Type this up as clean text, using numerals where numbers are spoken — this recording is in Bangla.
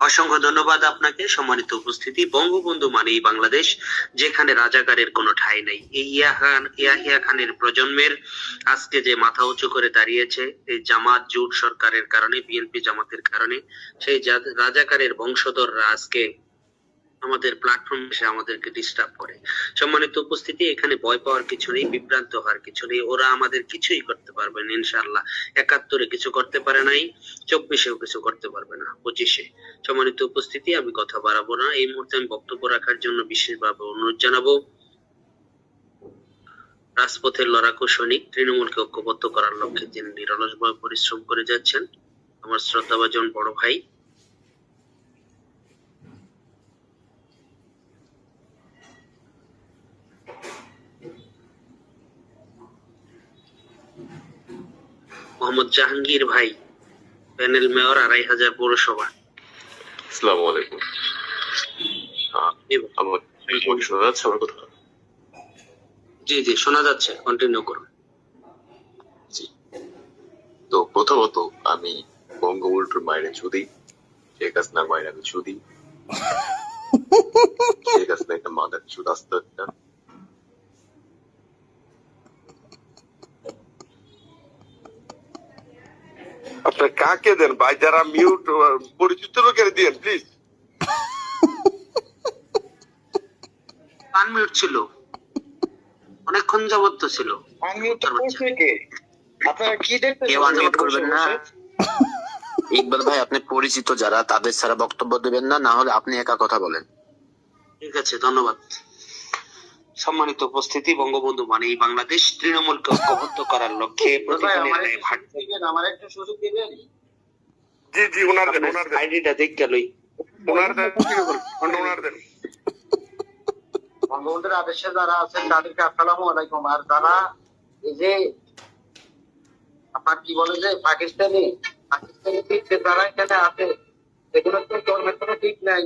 অসংখ্য ধন্যবাদ আপনাকে। সম্মানিত উপস্থিতি, বঙ্গবন্ধু মানেই বাংলাদেশ, যেখানে রাজাকারের কোনো ঠাঁই নেই। এই ইয়াহিয়া খানের প্রজন্মের আজকে যে মাথা উঁচু করে দাঁড়িয়েছে এই জামাত জোট সরকারের কারণে, বিএনপি জামাতের কারণে, সেই রাজাকারের বংশধররা আজকে আমাদের প্ল্যাটফর্ম এসে আমাদেরকে ডিস্টার্ব করে। সম্মানিত উপস্থিতি, এখানে ভয় পাওয়ার কিছু নেই, বিভ্রান্ত হওয়ার কিছু নেই। ওরা আমাদের কিছুই করতে পারবে না ইনশাআল্লাহ। ৭১-এ কিছু করতে পারে নাই, ২৪-এও কিছু করতে পারবে না, ২৫-এ। সম্মানিত উপস্থিতি, আমি কথা বাড়াবো না। এই মুহূর্তে আমি বক্তব্য রাখার জন্য বিশেষভাবে অনুরোধ জানাবো রাজপথের লড়াকু সৈনিক, তৃণমূলকে ঐক্যবদ্ধ করার লক্ষ্যে যিনি নিরলসভাবে পরিশ্রম করে যাচ্ছেন, আমার শ্রদ্ধাভাজন বড় ভাই মোহাম্মদ জাহাঙ্গীর ভাই, প্যানেল মেয়র, ২৫০০ পৌরসভা। আসসালামু আলাইকুম। আমার শোনা যাচ্ছে আমার কথা? জি জি শোনা যাচ্ছে, কন্টিনিউ করুন। জি। তো প্রথমত আমি বঙ্গবন্ধুর মায়ের চুদি, শেখ হাসিনার মায়ের আমি চুদি, শেখ হাসিনা একটা মাদার চুদ আসতে একটা। আপনার কাকে দেন ভাই? যারা মিউট, পরিচিত লোকের দিন প্লিজ। আনমিউট ছিল, অনেকক্ষণ যাবত তো ছিল। আপনারা কি দেখতে কেউ আনমিউট করবেন না। ইকবাল ভাই, আপনি পরিচিত যারা তাদের ছাড়া বক্তব্য দেবেন না, না হলে আপনি একা কথা বলেন। ঠিক আছে, ধন্যবাদ। সম্মানিত উপস্থিতি, বঙ্গবন্ধু মানেই বাংলাদেশ, তৃণমূলকে ঐক্যবদ্ধ করার লক্ষ্যে আমার একটা সুযোগ দিবেন? জি জি, ওনার দেন, ওনার দেন, আইডিটা দেখ গেলই। ওনার দেন, ওনার দেন। বঙ্গবন্ধুর আদেশে যারা আছেন তাদেরকে আসসালামু আলাইকুম। আর যারা এই যে আপনার কি বলে যে পাকিস্তানি যারা এখানে আছে, এগুলো তো ঠিক নাই।